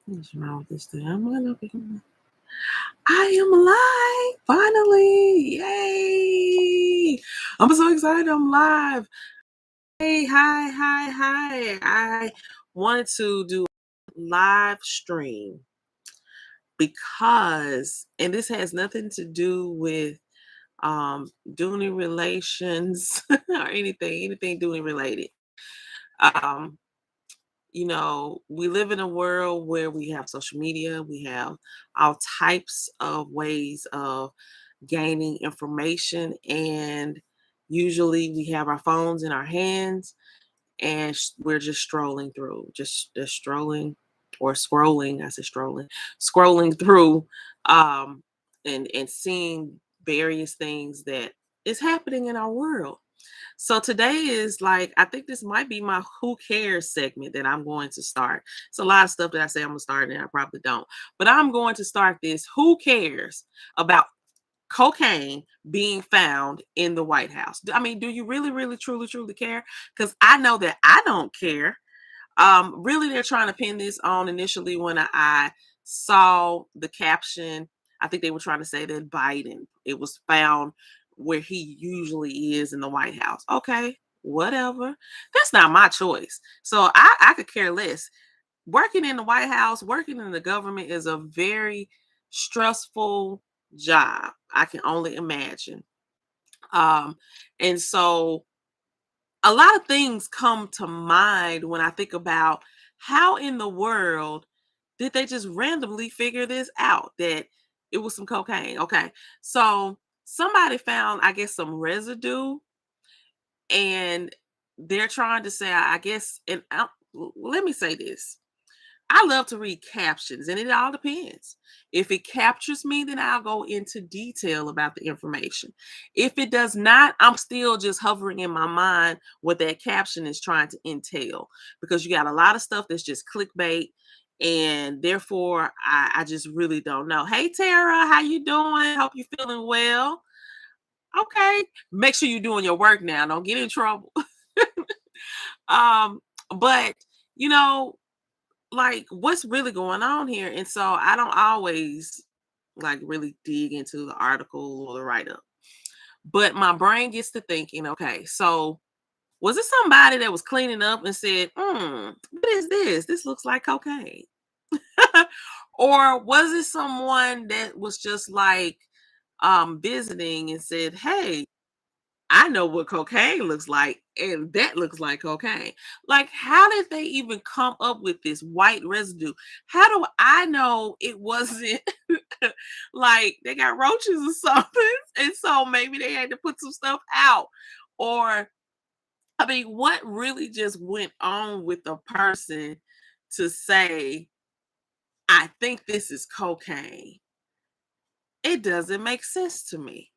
What's wrong with this thing? I am live finally! Yay! I'm so excited. I'm live. Hey, hi. I wanted to do a live stream because, and this has nothing to do with Dooney relations or anything Dooney related. Um, we live in a world where we have social media, we have all types of ways of gaining information, and usually we have our phones in our hands and we're just strolling through, just strolling or scrolling. I said scrolling through, and seeing various things that is happening in our world. So today is like, I think this might be my who cares segment that I'm going to start. It's a lot of stuff that I say I'm gonna start and I probably don't. But I'm going to start this who cares about cocaine being found in the White House. I mean, do you really, truly care? Because I know that I don't care. Really, they're trying to pin this on initially when I saw the caption. I think they were trying to say that Biden, it was found where he usually is in the White House. Okay, whatever. That's not my choice. So I could care less. Working in the White House, working in the government is a very stressful job. I can only imagine. Um, and so a lot of things come to mind when I think about how in the world did they just randomly figure this out that it was some cocaine. Okay. So somebody found, I guess, some residue, and they're trying to say, I guess, let me say this. I love to read captions, and it all depends. If it captures me, then I'll go into detail about the information. If it does not, I'm still just hovering in my mind what that caption is trying to entail, because you got a lot of stuff that's just clickbait, and therefore I just really don't know. Hey Tara, how you doing? Hope you're feeling well. Okay, make sure you're doing your work now. Don't get in trouble. um, but you know, like what's really going on here. And so I don't always like really dig into the article or the write-up. But my brain gets to thinking, okay, so was it somebody that was cleaning up and said, what is this? This looks like cocaine. Or was it someone that was just like visiting and said, hey, I know what cocaine looks like, and that looks like cocaine. Like, how did they even come up with this white residue? How do I know it wasn't like they got roaches or something? And so maybe they had to put some stuff out. Or, I mean, what really just went on with the person to say, I think this is cocaine? It doesn't make sense to me.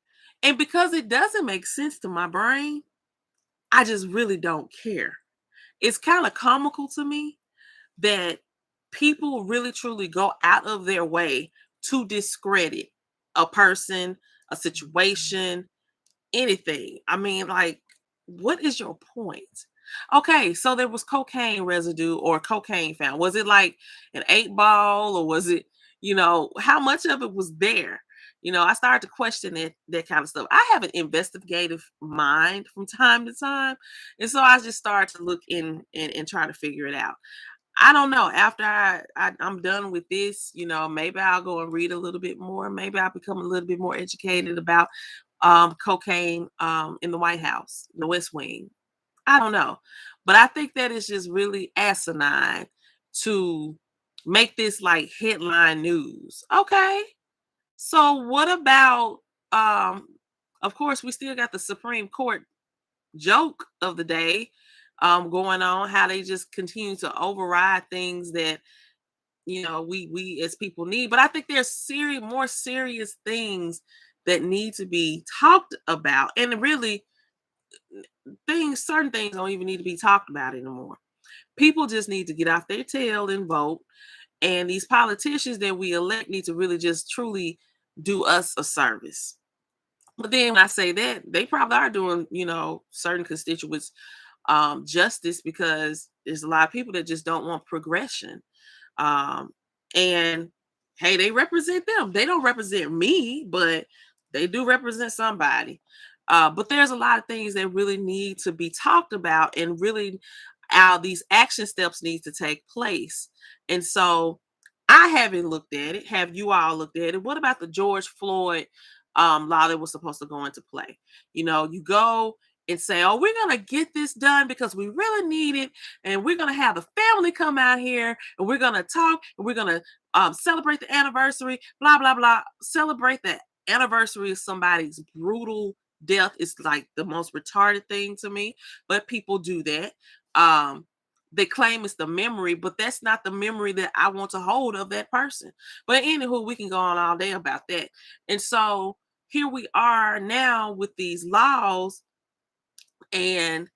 And because it doesn't make sense to my brain, I just really don't care. It's kind of comical to me that people really truly go out of their way to discredit a person, a situation, anything. I mean, like, what is your point? Okay, so there was cocaine residue or cocaine found. Was it like an 8 ball, or was it, how much of it was there? I started to question that kind of stuff. I have an investigative mind from time to time. And so I just started to look in and try to figure it out. I don't know. After I'm done with this, maybe I'll go and read a little bit more. Maybe I'll become a little bit more educated about cocaine in the White House, the West Wing. I don't know. But I think that is just really asinine to make this like headline news. Okay. So what about um of course we still got the Supreme Court joke of the day going on, how they just continue to override things that we as people need. But I think there's more serious things that need to be talked about. And really, certain things don't even need to be talked about anymore. People just need to get off their tail and vote. And these politicians that we elect need to really just truly do us a service. But then when I say that, they probably are doing, certain constituents justice, because there's a lot of people that just don't want progression. Um, And hey, they represent them. They don't represent me, but they do represent somebody. But there's a lot of things that really need to be talked about, and really these action steps need to take place. And so I haven't looked at it. Have you all looked at it? What about the George Floyd law that was supposed to go into play? You go and say, oh, we're going to get this done because we really need it. And we're going to have the family come out here, and we're going to talk, and we're going to celebrate the anniversary, blah, blah, blah. Celebrate the anniversary of somebody's brutal death is like the most retarded thing to me, but people do that. Um, they claim it's the memory, but that's not the memory that I want to hold of that person. But anywho, we can go on all day about that. And so here we are now with these laws, and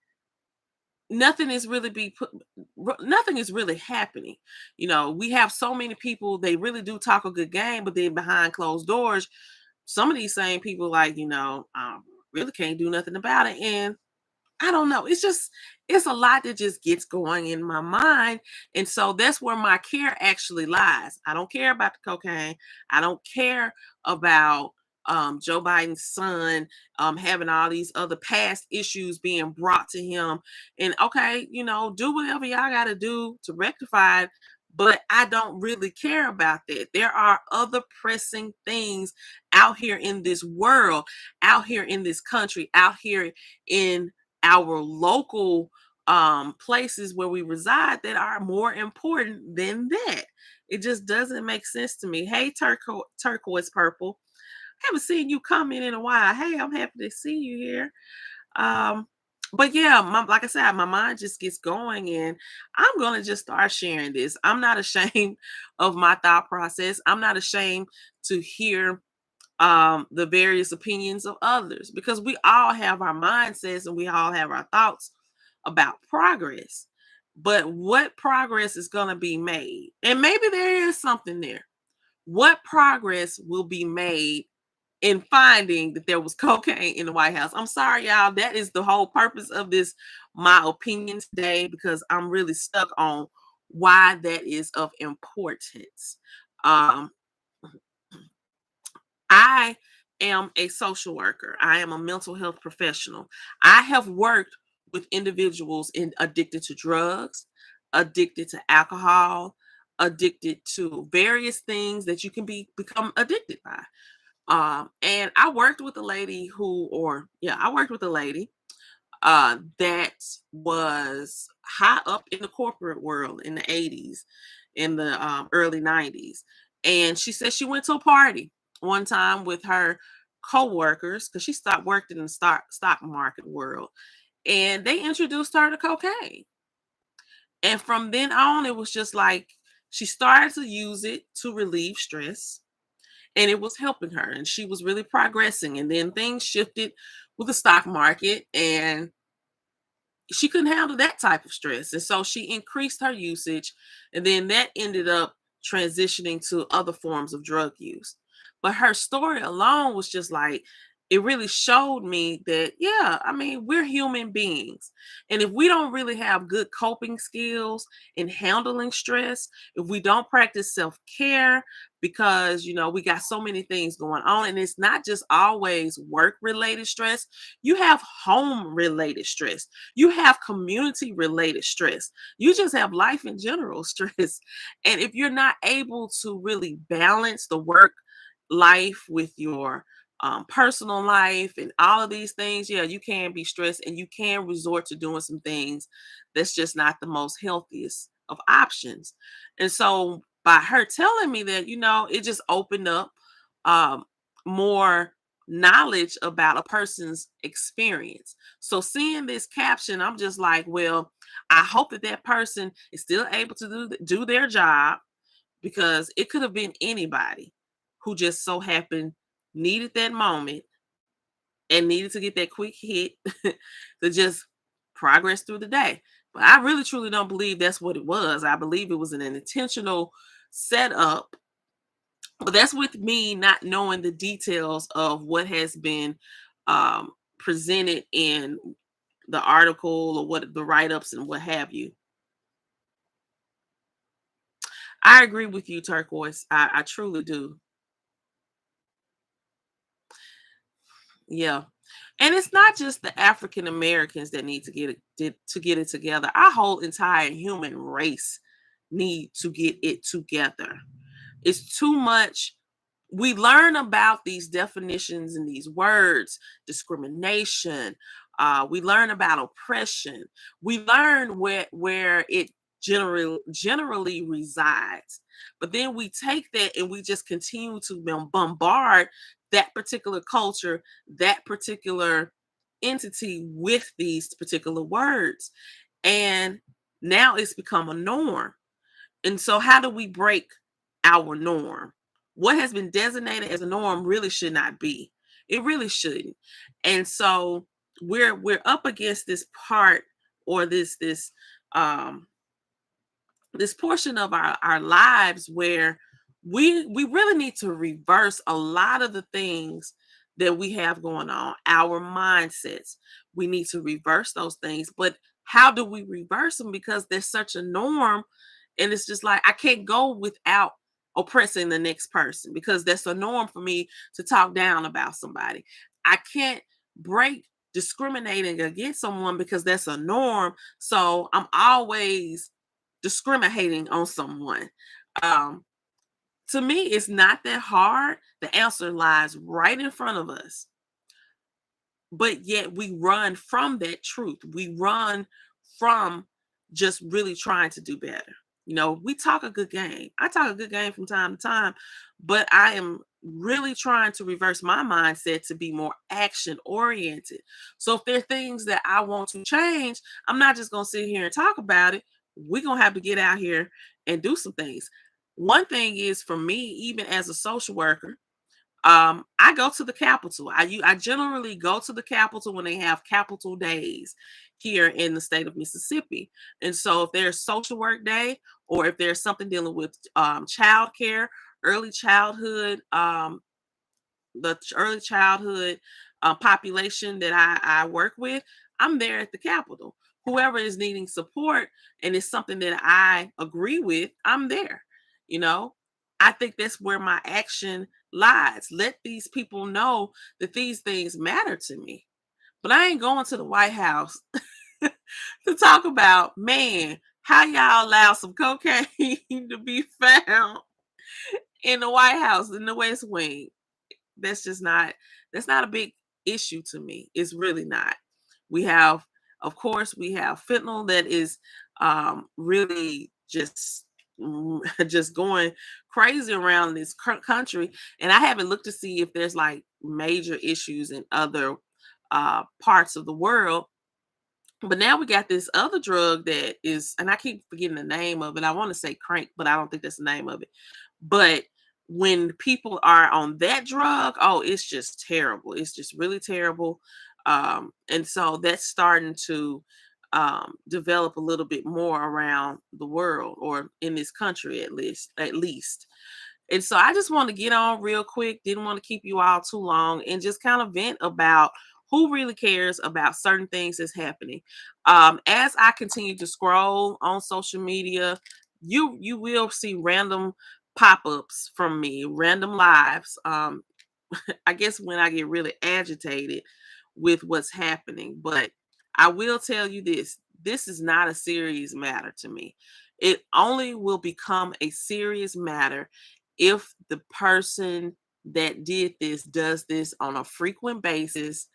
nothing is really nothing is really happening. We have so many people, they really do talk a good game, but then behind closed doors, some of these same people, like, really can't do nothing about it. And I don't know. It's a lot that just gets going in my mind. And so that's where my care actually lies. I don't care about the cocaine. I don't care about Joe Biden's son having all these other past issues being brought to him. And okay, do whatever y'all got to do to rectify it. But I don't really care about that. There are other pressing things out here in this world, out here in this country, out here in our local places where we reside, that are more important than that. It just doesn't make sense to me. Hey, turquoise purple, haven't seen you come in a while. Hey, I'm happy to see you here. um but yeah, like I said, my mind just gets going, and I'm gonna just start sharing this. I'm not ashamed of my thought process. I'm not ashamed to hear the various opinions of others, because we all have our mindsets and we all have our thoughts about progress. But what progress is going to be made? And maybe there is something there. What progress will be made in finding that there was cocaine in the White House? I'm sorry, y'all. That is the whole purpose of this, my opinion today, because I'm really stuck on why that is of importance. Um, I am a social worker. I am a mental health professional. I have worked with individuals addicted to drugs, addicted to alcohol, addicted to various things that you can become addicted by. And I worked with a lady I worked with a lady that was high up in the corporate world in the 80s, in the early 90s. And she said she went to a party one time with her co-workers, because she stopped working in the stock market world. And they introduced her to cocaine. And from then on, it was just like she started to use it to relieve stress, and it was helping her, and she was really progressing. And then things shifted with the stock market, and she couldn't handle that type of stress. And so she increased her usage. And then that ended up transitioning to other forms of drug use. But her story alone was just like, it really showed me that, yeah, I mean, we're human beings. And if we don't really have good coping skills in handling stress, if we don't practice self care, because, we got so many things going on, and it's not just always work related stress, you have home related stress, you have community related stress. You just have life in general stress. And if you're not able to really balance the work life with your personal life and all of these things, yeah, you can be stressed, and you can resort to doing some things that's just not the most healthiest of options. And so by her telling me that, it just opened up um, more knowledge about a person's experience. So seeing this caption, I'm just like, well, I hope that that person is still able to do their job, because it could have been anybody who just so happened needed that moment and needed to get that quick hit to just progress through the day. But I really truly don't believe that's what it was. I believe it was an intentional setup. But that's with me not knowing the details of what has been presented in the article, or what the write-ups and what have you. I agree with you, Turquoise. I truly do. Yeah. And it's not just the African Americans that need to to get it together. Our whole entire human race need to get it together. It's too much. We learn about these definitions and these words, discrimination. We learn about oppression. We learn where it generally resides. But then we take that and we just continue to bombard that particular culture, that particular entity with these particular words. And now it's become a norm. And so, how do we break our norm? What has been designated as a norm really should not be. It really shouldn't. And so, we're up against this part, or um this portion of our lives where we really need to reverse a lot of the things that we have going on, our mindsets. We need to reverse those things, but how do we reverse them? Because there's such a norm, and it's just like I can't go without oppressing the next person because that's a norm for me to talk down about somebody. I can't break discriminating against someone because that's a norm, so I'm always discriminating on someone. Um, to me, it's not that hard. The answer lies right in front of us, but yet we run from that truth. We run from just really trying to do better. We talk a good game. I talk a good game from time to time, but I am really trying to reverse my mindset to be more action oriented. So if there are things that I want to change, I'm not just going to sit here and talk about it. We're going to have to get out here and do some things. One thing is for me, even as a social worker, I go to the Capitol. I generally go to the Capitol when they have Capitol days here in the state of Mississippi. And so if there's social work day, or if there's something dealing with child care, early childhood, early childhood population that I work with, I'm there at the Capitol. Whoever is needing support and it's something that I agree with, I'm there. You know, I think that's where my action lies. Let these people know that these things matter to me. But I ain't going to the White House to talk about, man, how y'all allow some cocaine to be found in the White House in the West Wing. That's just not that's not a big issue to me. It's really not. We have, of course, we have fentanyl that is really just going crazy around this country, and I haven't looked to see if there's like major issues in other parts of the world. But now we got this other drug that is, and I keep forgetting the name of it. I want to say crank, but I don't think that's the name of it. But when people are on that drug, oh, it's just terrible. It's just really terrible. And so that's starting to develop a little bit more around the world, or in this country at least. And so I just want to get on real quick. Didn't want to keep you all too long, and just kind of vent about who really cares about certain things that's happening. As I continue to scroll on social media, you will see random pop-ups from me, random lives. I guess when I get really agitated with what's happening, but I will tell you this: this is not a serious matter to me. It only will become a serious matter if the person that did this does this on a frequent basis,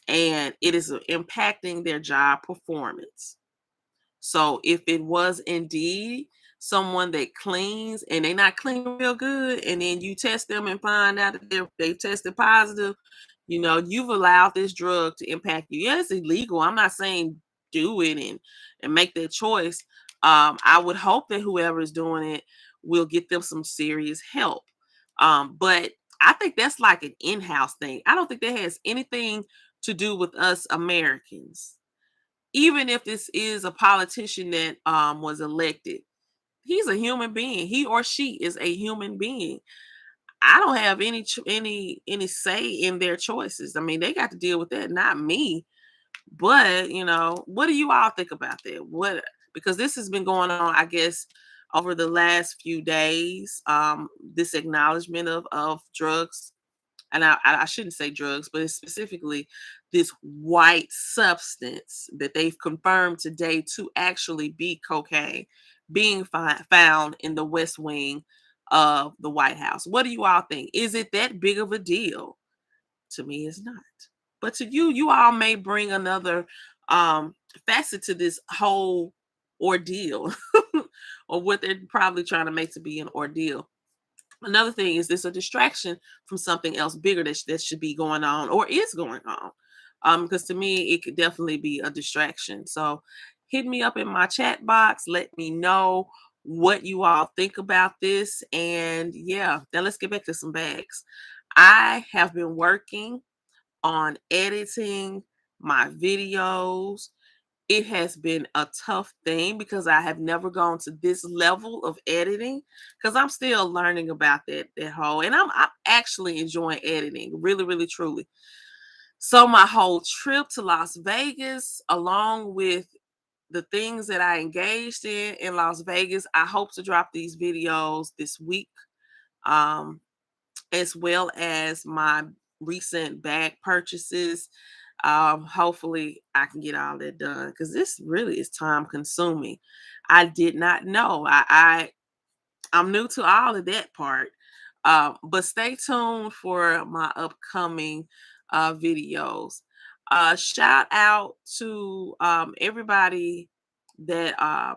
and it is impacting their job performance. So if it was indeed someone that cleans and they not clean real good, and then you test them and find out that they tested positive, you've allowed this drug to impact you. Yeah, it's illegal. I'm not saying do it and make that choice. I would hope that whoever is doing it will get them some serious help. But I think that's like an in-house thing. I don't think that has anything to do with us Americans. Even if this is a politician that was elected, he's a human being. He or she is a human being. I don't have any say in their choices. I mean, they got to deal with that, not me. But what do you all think about that? What, because this has been going on, I guess, over the last few days. This acknowledgement of drugs, and I shouldn't say drugs, but it's specifically this white substance that they've confirmed today to actually be cocaine being found in the West Wing of the White House. What do you all think? Is it that big of a deal? To me, it's not. But to you, you all may bring another facet to this whole ordeal, or what they're probably trying to make to be an ordeal. Another thing is this a distraction from something else bigger that should be going on or is going on? Because to me, it could definitely be a distraction. So hit me up in my chat box. Let me know what you all think about this. And yeah, now let's get back to some bags. I have been working on editing my videos. It has been a tough thing because I have never gone to this level of editing because I'm still learning about that whole, and I'm actually enjoying editing really, really, truly. So my whole trip to Las Vegas, along with the things that I engaged in Las Vegas, I hope to drop these videos this week. Um, as well as my recent bag purchases. Hopefully, I can get all that done because this really is time consuming. I did not know. I'm new to all of that part. But stay tuned for my upcoming videos. Shout out to everybody that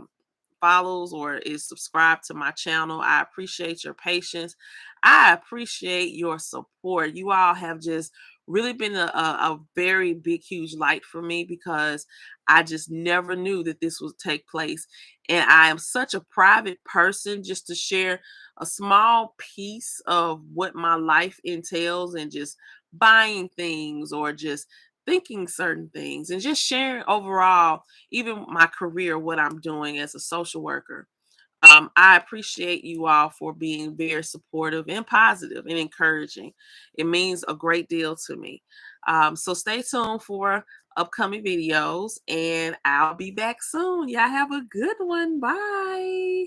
follows or is subscribed to my channel. I appreciate your patience. I appreciate your support. You all have just really been a very big, huge light for me because I just never knew that this would take place. And I am such a private person just to share a small piece of what my life entails and just buying things or just thinking certain things and just sharing overall, even my career, what I'm doing as a social worker. I appreciate you all for being very supportive and positive and encouraging. It means a great deal to me. So stay tuned for upcoming videos and I'll be back soon. Y'all have a good one. Bye.